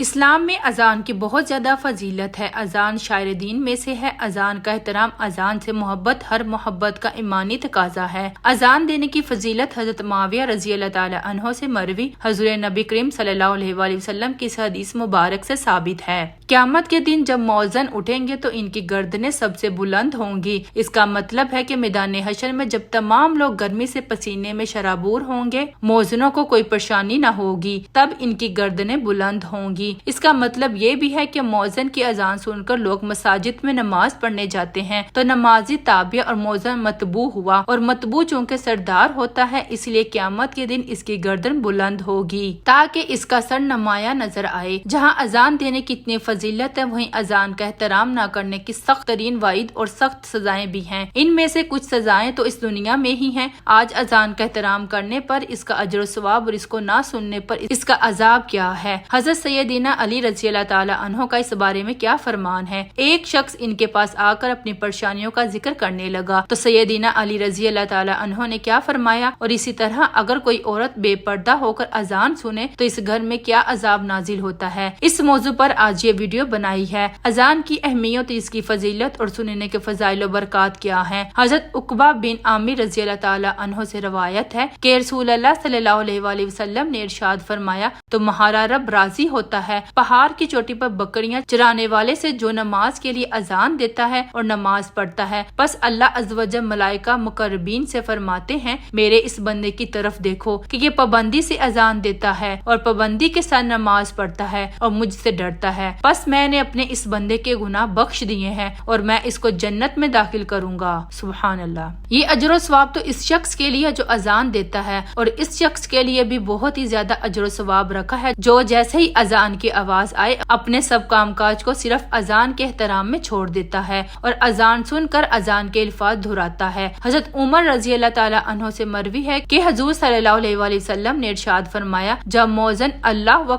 اسلام میں اذان کی بہت زیادہ فضیلت ہے۔ اذان شاعر دین میں سے ہے۔ اذان کا احترام، اذان سے محبت ہر محبت کا ایمانی تقاضا ہے۔ اذان دینے کی فضیلت حضرت معاویہ رضی اللہ تعالی عنہ سے مروی حضور نبی کریم صلی اللہ علیہ وآلہ وسلم کی حدیث مبارک سے ثابت ہے۔ قیامت کے دن جب مؤذن اٹھیں گے تو ان کی گردنیں سب سے بلند ہوں گی۔ اس کا مطلب ہے کہ میدان حشر میں جب تمام لوگ گرمی سے پسینے میں شرابور ہوں گے، مؤذنوں کو کوئی پریشانی نہ ہوگی، تب ان کی گردنیں بلند ہوں گی۔ اس کا مطلب یہ بھی ہے کہ مؤذن کی اذان سن کر لوگ مساجد میں نماز پڑھنے جاتے ہیں تو نمازی تابع اور مؤذن متبوع ہوا، اور متبوع چونکہ سردار ہوتا ہے اس لیے قیامت کے دن اس کی گردن بلند ہوگی تاکہ اس کا سر نمایاں نظر آئے۔ جہاں اذان دینے کی اتنی فضیلت ہے، وہیں اذان کا احترام نہ کرنے کی سخت ترین وعید اور سخت سزائیں بھی ہیں۔ ان میں سے کچھ سزائیں تو اس دنیا میں ہی ہیں۔ آج اذان کا احترام کرنے پر اس کا اجر و ثواب اور اس کو نہ سننے پر اس کا عذاب کیا ہے۔ حضرت سیدنا علی رضی اللہ تعالی عنہ کا اس بارے میں کیا فرمان ہے؟ ایک شخص ان کے پاس آ کر اپنی پریشانیوں کا ذکر کرنے لگا تو سیدنا علی رضی اللہ تعالی عنہ نے کیا فرمایا؟ اور اسی طرح اگر کوئی عورت بے پردہ ہو کر اذان سنے تو اس گھر میں کیا عذاب نازل ہوتا ہے۔ اس موضوع پر آج یہ ویڈیو بنائی ہے۔ اذان کی اہمیت، اس کی فضیلت اور سننے کے فضائل و برکات کیا ہیں۔ حضرت عقبہ بن عامر رضی اللہ تعالی عنہ سے روایت ہے کہ رسول اللہ صلی اللہ علیہ وآلہ وسلم نے ارشاد فرمایا، تمہارا رب راضی ہوتا ہے پہاڑ کی چوٹی پر بکریاں چرانے والے سے جو نماز کے لیے اذان دیتا ہے اور نماز پڑھتا ہے۔ بس اللہ عز و جل ملائکہ مقربین سے فرماتے ہیں، میرے اس بندے کی طرف دیکھو کہ یہ پابندی سے اذان دیتا ہے اور پابندی کے ساتھ نماز پڑھتا ہے اور مجھ سے ڈرتا ہے، بس میں نے اپنے اس بندے کے گناہ بخش دیے ہیں اور میں اس کو جنت میں داخل کروں گا۔ سبحان اللہ۔ یہ اجر و ثواب تو اس شخص کے لیے جو اذان دیتا ہے، اور اس شخص کے لیے بھی بہت ہی زیادہ اجر و ثواب رکھا ہے جو جیسے ہی اذان کی آواز آئے اپنے سب کام کاج کو صرف اذان کے احترام میں چھوڑ دیتا ہے اور اذان سن کر اذان کے الفاظ دہراتا ہے۔ حضرت عمر رضی اللہ تعالی عنہ سے مروی ہے کہ حضور صلی اللہ علیہ وآلہ وسلم نے ارشاد فرمایا، جب مؤذن اللہ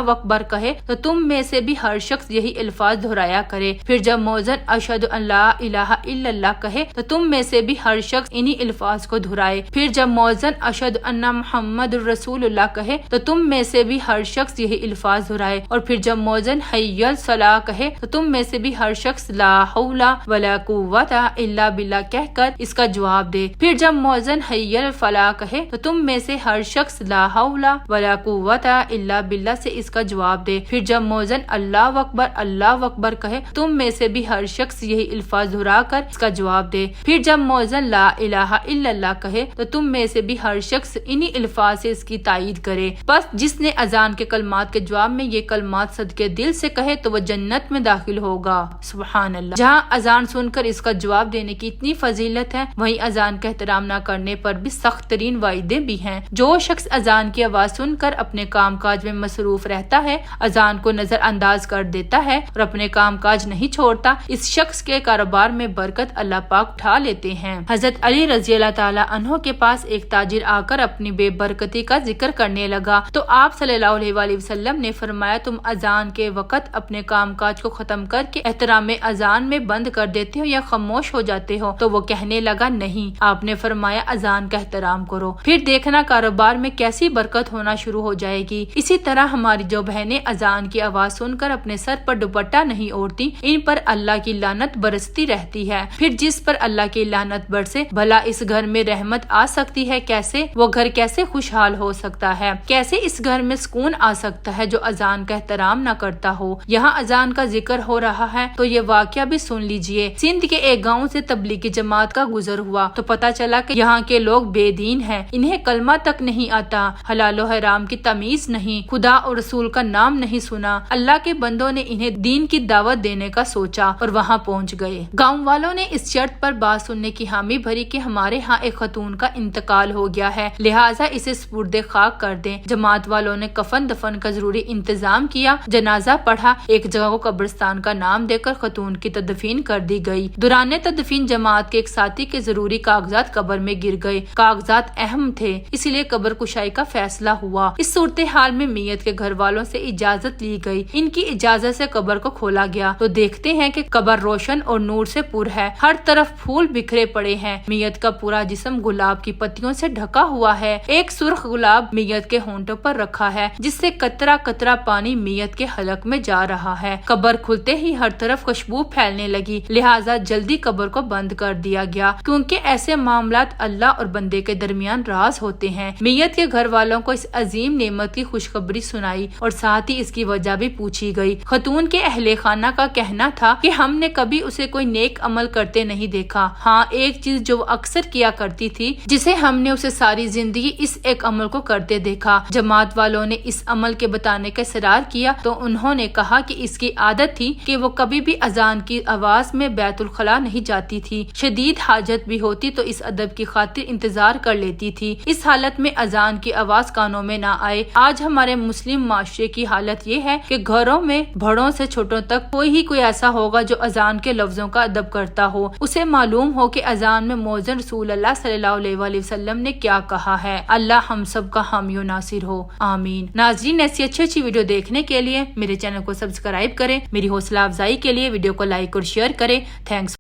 اکبر کہے تو تم میں سے بھی ہر شخص یہی الفاظ دہرایا کرے، پھر جب مؤذن اشہد ان لا الہ الا اللہ کہے تو تم میں سے بھی ہر شخص انہی الفاظ کو دہرائے، پھر جب مؤذن اشہد ان محمد الرسول اللہ کہے تو تم میں سے بھی ہر شخص یہی الفاظ دہرائے، اور پھر جب مؤذن حی الصلاۃ کہے تو تم میں سے بھی ہر شخص لا حول ولا قوت الا باللہ کہہ کر اس کا جواب دے، پھر جب مؤذن حی الفلاح کہے تو تم میں سے ہر شخص لا حول ولا قوت الا باللہ سے اس کا جواب دے، پھر جب مؤذن اللہ اکبر کہے تم میں سے بھی ہر شخص یہی الفاظ دہرا کر اس کا جواب دے، پھر جب مؤذن لا الہ الا اللہ کہے تو تم میں سے بھی ہر شخص انہی الفاظ سے اس کی تائید کرے۔ بس جس نے اذان کے کلمات کے جواب میں یہ کلمات صدقے دل سے کہے تو وہ جنت میں داخل ہوگا۔ سبحان اللہ۔ جہاں اذان سن کر اس کا جواب دینے کی اتنی فضیلت ہے، وہیں اذان کا احترام نہ کرنے پر بھی سخت ترین وعیدیں بھی ہیں۔ جو شخص اذان کی آواز سن کر اپنے کام کاج میں مصروف رہتا ہے، اذان کو نظر انداز کر دیتا ہے اور اپنے کام کاج نہیں چھوڑتا، اس شخص کے کاروبار میں برکت اللہ پاک اٹھا لیتے ہیں۔ حضرت علی رضی اللہ تعالی عنہ کے پاس ایک تاجر آ کر اپنی بے برکتی کا ذکر کرنے لگا تو آپ صلی اللہ علیہ وآلہ وسلم نے فرمایا، تم اذان کے وقت اپنے کام کاج کو ختم کر کے احترام اذان میں بند کر دیتے ہو یا خاموش ہو جاتے ہو؟ تو وہ کہنے لگا، نہیں۔ آپ نے فرمایا، اذان کا احترام کرو، پھر دیکھنا کاروبار میں کیسی برکت ہونا شروع ہو جائے گی۔ اسی طرح ہماری جو بہنیں اذان کی آواز سن کر اپنے سر پر دوپٹہ نہیں اوڑھتی، ان پر اللہ کی لعنت برستی رہتی ہے۔ پھر جس پر اللہ کی لعنت برسے، بھلا اس گھر میں رحمت آ سکتی ہے کیسے؟ وہ گھر کیسے خوشحال ہو سکتا ہے؟ کیسے اس گھر میں سکون آ سکتا ہے جو اذان کا احترام نہ کرتا ہو؟ یہاں اذان کا ذکر ہو رہا ہے تو یہ واقعہ بھی سن لیجئے۔ سندھ کے ایک گاؤں سے تبلیغی جماعت کا گزر ہوا تو پتہ چلا کہ یہاں کے لوگ بے دین ہیں، انہیں کلمہ تک نہیں آتا، حلال و حرام کی تمیز نہیں، خدا اور رسول کا نام نہیں سنا۔ اللہ کے بندوں نے انہیں دین کی دعوت دینے کا سوچا اور وہاں پہنچ گئے۔ گاؤں والوں نے اس شرط پر بات سننے کی حامی بھری کہ ہمارے ہاں ایک خاتون کا انتقال ہو گیا ہے، لہٰذا اسے سپرد خاک کر دیں۔ جماعت والوں نے کفن دفن کا ضروری انتظام کیا، جنازہ پڑھا، ایک جگہ کو قبرستان کا نام دے کر خاتون کی تدفین کر دی گئی۔ دوران تدفین جماعت کے ایک ساتھی کے ضروری کاغذات قبر میں گر گئے، کاغذات اہم تھے اس لیے قبر کشائی کا فیصلہ ہوا۔ اس صورتحال میں میت کے گھر والوں سے اجازت لی گئی، ان کی اجازت سے قبر کو کھولا گیا تو دیکھتے ہیں کہ قبر روشن اور نور سے پر ہے، ہر طرف پھول بکھرے پڑے ہیں، میت کا پورا جسم گلاب کی پتیوں سے ڈھکا ہوا ہے، ایک سرخ گلاب میت کے ہونٹوں پر رکھا ہے جس سے قطرہ قطرہ قطرہ پانی میت کے حلق میں جا رہا ہے۔ قبر کھلتے ہی ہر طرف خوشبو پھیلنے لگی، لہٰذا جلدی قبر کو بند کر دیا گیا، کیونکہ ایسے معاملات اللہ اور بندے کے درمیان راز ہوتے ہیں۔ میت کے گھر والوں کو اس عظیم نعمت کی خوشخبری سنائی اور ساتھ ہی اس کی وجہ بھی پوچھی گئی۔ خاتون کے اہل خانہ کا کہنا تھا کہ ہم نے کبھی اسے کوئی نیک عمل کرتے نہیں دیکھا، ہاں ایک چیز جو وہ اکثر کیا کرتی تھی، جسے ہم نے اسے ساری زندگی اس ایک عمل کو کرتے دیکھا۔ جماعت والوں نے اس عمل کے بتانے کا اصرار کیا تو انہوں نے کہا کہ اس کی عادت تھی کہ وہ کبھی بھی اذان کی آواز میں بیت الخلاء نہیں جاتی تھی، شدید حاجت بھی ہوتی تو اس ادب کی خاطر انتظار کر لیتی تھی، اس حالت میں اذان کی آواز کانوں میں نہ آئے۔ آج ہمارے مسلم معاشرے کی حالت یہ ہے کہ گھروں میں بڑوں سے چھوٹوں تک کوئی ایسا ہوگا جو اذان کے لفظوں کا ادب کرتا ہو، اسے معلوم ہو کہ اذان میں مؤذن رسول اللہ صلی اللہ علیہ وسلم نے کیا کہا ہے۔ اللہ ہم سب کا حامی و ناصر ہو، آمین۔ ناظرین، ایسی اچھی ویڈیو دیکھنے کے لیے میرے چینل کو سبسکرائب کریں، میری حوصلہ افزائی کے لیے ویڈیو کو لائک اور شیئر کریں۔ تھینکس۔